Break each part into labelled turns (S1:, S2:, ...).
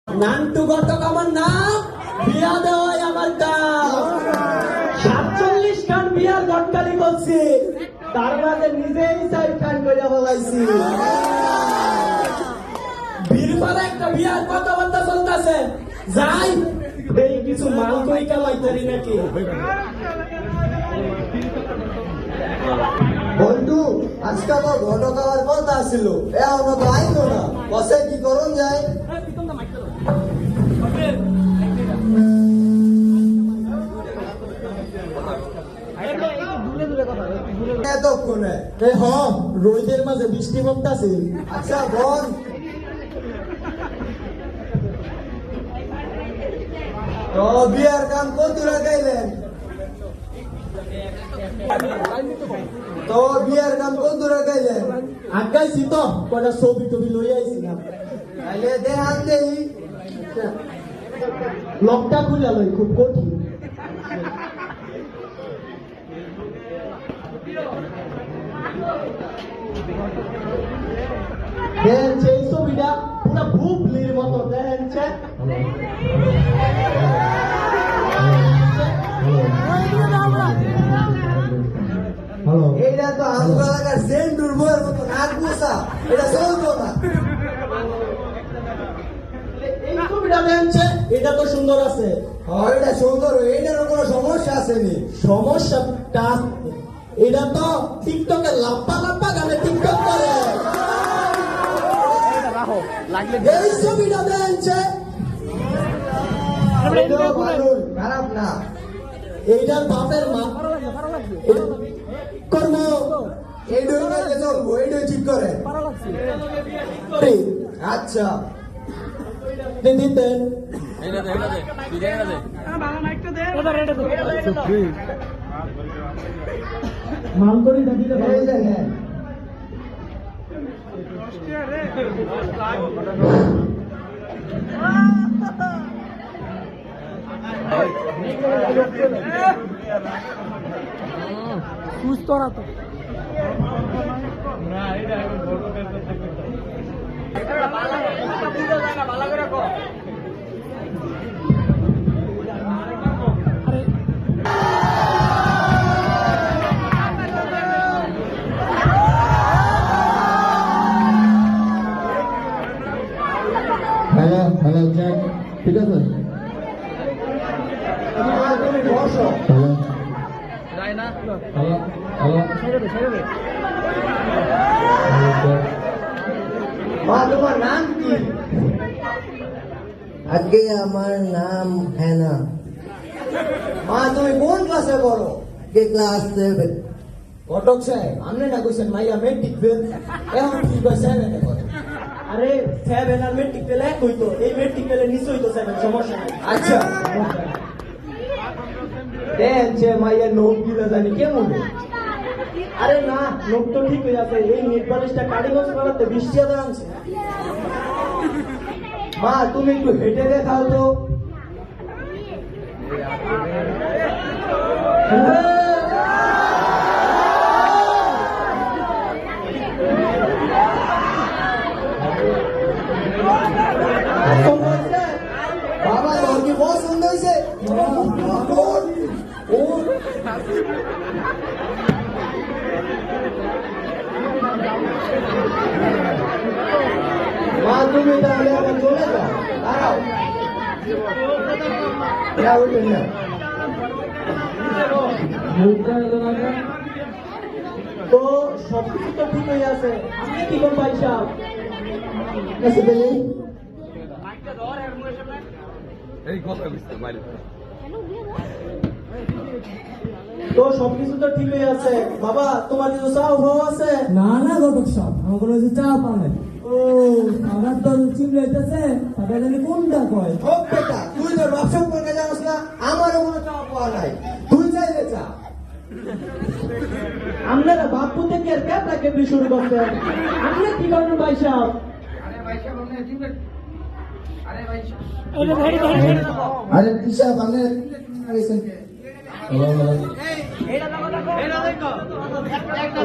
S1: নান্টু ঘটক আমার নাম, বিয়া দেওয়াই আমার কাজ। 47 খান বিয়ার ঘটকালি করছি, তার মাঝে নিজেই 4 খান করে বলাইছি। বীরপাড়া একটা বিয়ার কথাবার্তা চলতেছে, যাই এই কিছু মাল কই কামাইতারি নাকি।
S2: বন্ধু আজকে আমার ঘটক আমার কথা ছিল, এখনো তো আইলো না, বসে কি করুন যায়। এতক্ষণে
S1: রোদের মাঝে বৃষ্টি পড়তাছে।
S2: আচ্ছা বোন, তো বিয়ার কাম কত দূরে গেলেন? তো বিয়ার কাম কত দূরে গেলেন?
S1: আগাইছি তো কটা ছবি টবি লই আইছিলাম।
S2: তাহলে দেখান দেই।
S1: লকটা খুলে লই, খুব কঠিন। দেন সেই ছবিটা পুরো বুবলির মতো দেন।
S2: এইটা তো আমরা লাগার সেন্টুর বইয়ের মতো নাক বসা, এটা চলতো না।
S1: এই ছবিটা দেন, এটা তো সুন্দর আছে।
S2: এটা সুন্দর, এইটার কোনো সমস্যা আসেনি।
S1: সমস্যাটা এটা তো টিকটকে লাপ্পা লাপ্পা গানে টিকটক করে। এই ছবিটা দেন,
S2: খারাপ না।
S1: এইটার বাপের মা কর্ম
S2: এইটাই করলে চলবো, এইটাই ঠিক করে। আচ্ছা
S1: দিতেন মান করি দিতে
S2: এই দেখেন,
S1: সুস্থ না তো।
S3: হ্যালো হ্যালো চেক, ঠিক আছে।
S2: তুমি বসো।
S3: হ্যালো হ্যালো হ্যালো,
S2: মা তোমার নাম কি? আজকে আমার নাম হেনা। মা তুমি কোন ক্লাসে পড়ো? ক্লাস 7। ঘটক সাহেব, আপনি না কইছেন মাইয়া মেট্রিক ফেল, এখন কি কইছেন?
S1: আরে 7 আর মেট্রিক পেলে এক হইতো, এই মেট্রিক পেলে নিশ্চয়ই তো 7, সমস্যা নাই।
S2: আচ্ছা দেন যে মাইয়া নোট দিতে জানি কেমন?
S1: আরে না, লোক তো ঠিক হয়ে আছে, এই নেট বালিশটা কাটিংস করাতে 20 টাকা আনছে।
S2: মা তুমি একটু হেঁটে দেখাও তো। বাবা তোর কি পছন্দ হয়েছে? মা তুমি তাহলে আবার চলে যাও, দাঁড়াও। না উঠবেন না।
S1: তো সবকিছু তো ঠিক হয়ে আছে, আপনি কি কোন পয়সা তো সবকিছু তো ঠিক হয়ে আছে। বাবা তোমার কিছু চাও ভাও আছে?
S4: না না ঘটক সব আমার কোনো চা পাবে। ও আমার তো চিমড়াইতেছে, তাদের জানি কোনটা কয়।
S2: হোক বেটা, তুই তোর বাপ সম্পর্কে জানোস না, আমারও কোনো চাওয়া পাওয়া নাই, তুই চাইলে চা।
S1: আপনারা বাপু থেকে কেটে কেটে শুরু করছেন, আপনি কি করেন ভাই সাহেব?
S2: আরে পিসা বাংলা
S3: হ্যালো হ্যালো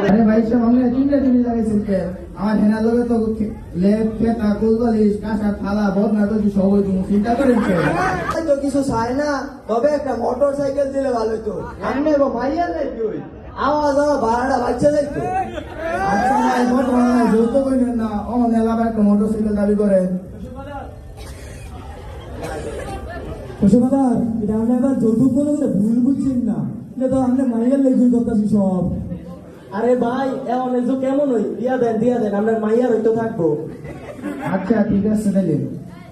S3: আরে ভাই সব আমরা তিনটা জিনিস লাগাইছেন কে আমার হেনা লগে তো লেপ খেতা কুলবালিশ কাঁসা থালা বদনা তো সব ওই তুমি চিন্তা করেন কে
S2: তো কিছু চাই না, তবে একটা মোটর সাইকেল দিলে ভালো হতো। সামনে মাইয়া নাকি ওই আওয়াজ ভাড়াটা বাচ্চা যাইতো।
S3: আচ্ছা ভাই মোট ভাই যৌথ করেন না ও নেলাবা একটা মোটরসাইকেল দাবি করেন
S4: পশুপাদার এটা আমরা এবার যৌতুক বলে বলে ভুল বুঝছেন না, এটা তো আমরা মাইয়ার লেগুই করতেছি সব।
S1: আরে ভাই এমন এজো কেমন হই দিয়া দেন আমরা মাইয়ার হইতো থাকবো।
S3: আচ্ছা ঠিক আছে তাহলে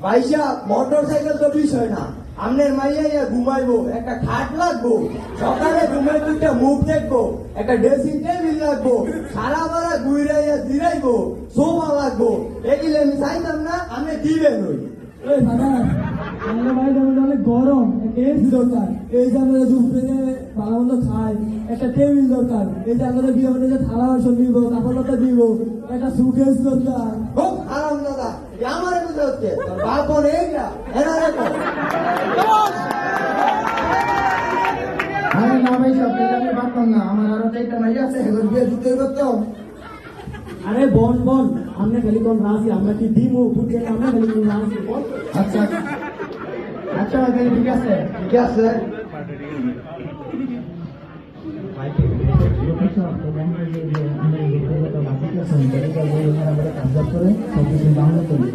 S2: পয়সা মোটর সাইকেল তো বিষয় না, আপনার মাইয়া ঘুমাইবো, একটা খাট লাগবো, সকালে ঘুমাই দুইটা মুখ দেখবো, একটা ড্রেসিং টেবিল লাগবো, সারা বারা ঘুরাইয়া জিরাইবো, সোফা লাগবো। এগুলো আমি চাইতাম না, আপনি দিবেন ওই।
S4: এই দাদা আমরা ভাই যেমন অনেক গরম, একটা এসি দরকার, এই যে আমরা দুপুরে ভালো মন্দ খাই, একটা টেবিল দরকার, এই যে আমাদের বিয়ে বাড়িতে থালা বাসন দিব, কাপড় লতা দিব, একটা সুকেস দরকার।
S2: খুব আরাম দাদা, আমার বুঝে হচ্ছে তোর বাপন এইটা এরা রেখো।
S3: আরে না ভাই সব থেকে আমি পারতাম না, আমার আরো চাইটা মাইয়া আছে এগুলো বিয়ে দিতে করতো
S4: আরে বন আমরা খালি কোন রাজি, আমরা কি দিমু বুঝছেন, আমরা খালি কোন রাজি বল।
S3: আচ্ছা আচ্ছা তাহলে ঠিক আছে
S2: ঠিক আছে,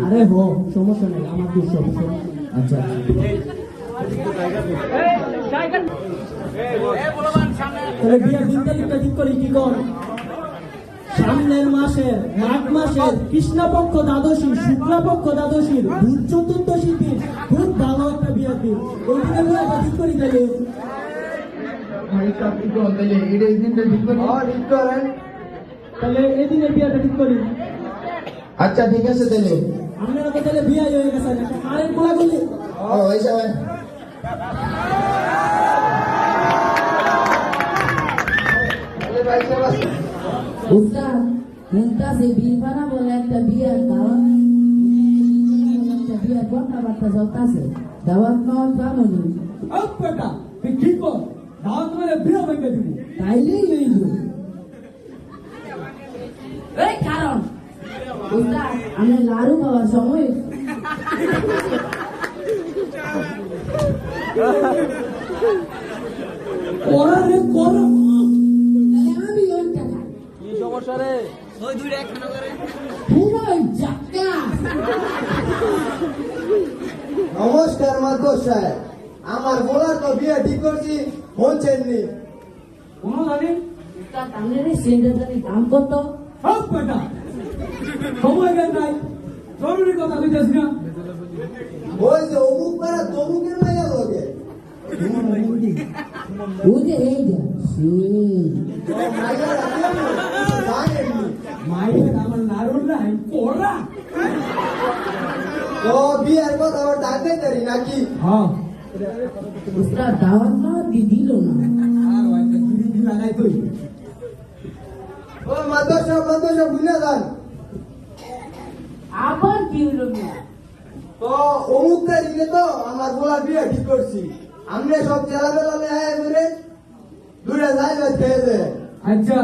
S4: আরে হো সমস্যা নেই, আমার কি সমস্যা।
S3: আচ্ছা
S4: তাহলে বিয়ের দিন তারিখটা ঠিক করি কি কর, সামনের মাসের মাঘ মাসের কৃষ্ণপক্ষ দ্বাদশী শুক্লাপক্ষ দ্বাদশীর ভূত চতুর্দশী দিন খুব ভালো একটা বিয়ের দিন, ওই দিনে বিয়েটা ঠিক করি তাহলে।
S3: ভাই সব ঠিক হন তাহলে এই দিনটা ঠিক করি
S2: ঠিক করেন।
S4: তাহলে এই দিনের বিয়েটা ঠিক করি।
S3: আচ্ছা ঠিক আছে তাহলে
S4: আপনারা তো তাহলে বিয়ে হয়ে গেছে, আরেক গোলা গুলি
S3: ও ওই যাবে
S5: উস্তাদ মুমতাজে বিল বানাবো একটা বিয়ের দাওয়াত, একটা বিয়ের কথাবার্তা চলতেছে, দাওয়াত পাওয়ার পাবনি
S4: বেটা তুই ঠিক কর, দাওয়াত মেরে বিয়ে ভেঙে দিবি।
S5: তাইলেই হইল। এই কারণ উস্তাদ আমরা লাড়ু খাওয়ার সময়
S4: ওরা রে করো
S5: আমি ওইটা খাই।
S1: কি সমস্যা রে?
S5: পুরোই জাক্কা।
S2: নমস্কার মাধব সাহেব, আমার বলার তো বিয়ে ঠিক করছি, বলছেননি।
S4: কোনো জানি
S5: উস্তাদ আপনার এই সেন্টারটার দাম কত?
S4: সব বেটা সময় জ্ঞান নাই, জরুরি কথা কইতেছি না।
S2: ওই যে অমুক পাড়া তমুকের মাইয়া লগে
S5: বুঝে এই যা
S2: মাইয়া জানেননি
S4: মায়ের আমার নারুল নাই কোরা।
S2: তো বিয়ের কথা আবার ডাকতে পারি নাকি?
S4: হ্যাঁ
S5: উস্তাদ দাওয়াত না দিল না।
S4: আর ওইটা গিরি লাগাই তুই
S2: ও মাধব সাহেব ভুলে যান।
S5: আবার কি হলো মিয়া?
S2: তো অমুক তারিখে তো আমার বলা বিয়ে ঠিক করছি, আমরা সব জেলা বেলা আয় করে দূরে যাই খেয়ে দেয়।
S4: আচ্ছা